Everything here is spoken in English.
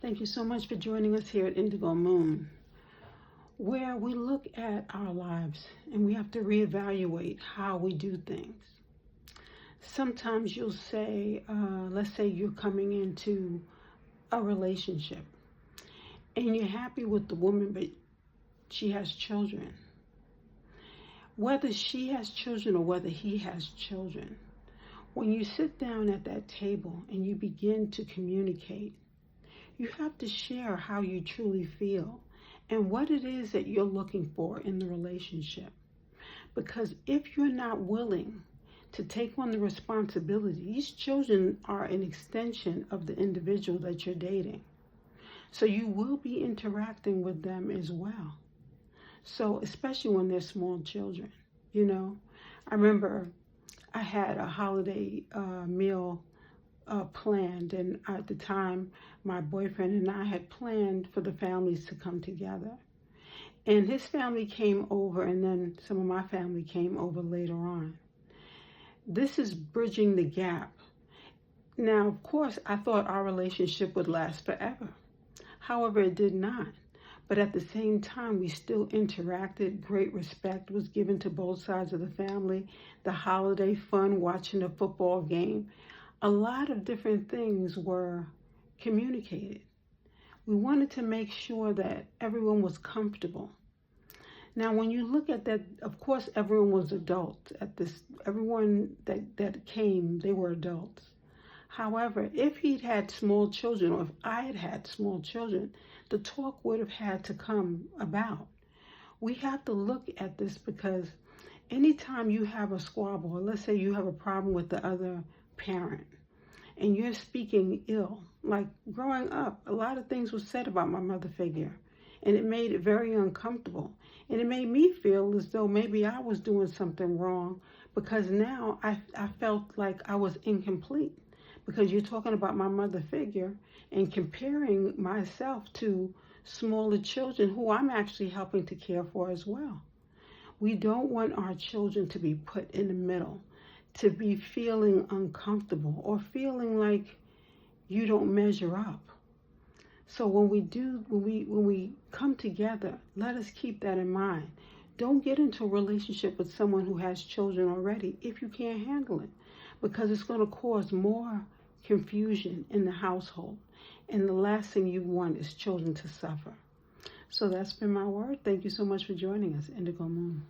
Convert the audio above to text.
Thank you so much for joining us here at Indigo Moon, where we look at our lives and we have to reevaluate how we do things. Sometimes you'll say, let's say you're coming into a relationship and you're happy with the woman, but she has children. Whether she has children or whether he has children, when you sit down at that table and you begin to communicate, you have to share how you truly feel and what it is that you're looking for in the relationship. Because if you're not willing to take on the responsibility, these children are an extension of the individual that you're dating. So you will be interacting with them as well. So especially when they're small children, I remember I had a holiday meal planned, and at the time my boyfriend and I had planned for the families to come together, and his family came over and then some of my family came over later on. This is bridging the gap. Now, of course, I thought our relationship would last forever. However, it did not. But at the same time, we still interacted. Great respect was given to both sides of the family. The holiday fun, watching a football game. A lot of different things were communicated. We wanted to make sure that everyone was comfortable. Now, when you look at that, of course, everyone was adults. Everyone that came, they were adults. However, if he'd had small children, or if I had had small children, the talk would have had to come about. We have to look at this because anytime you have a squabble, or let's say you have a problem with the other parent, and you're speaking ill, like growing up, a lot of things were said about my mother figure, and it made it very uncomfortable. And it made me feel as though maybe I was doing something wrong, because now I felt like I was incomplete. Because you're talking about my mother figure and comparing myself to smaller children who I'm actually helping to care for as well. We don't want our children to be put in the middle, to be feeling uncomfortable or feeling like you don't measure up. So when we come together, let us keep that in mind. Don't get into a relationship with someone who has children already if you can't handle it, because it's going to cause more confusion in the household. And the last thing you want is children to suffer. So that's been my word. Thank you so much for joining us, Indigo Moon.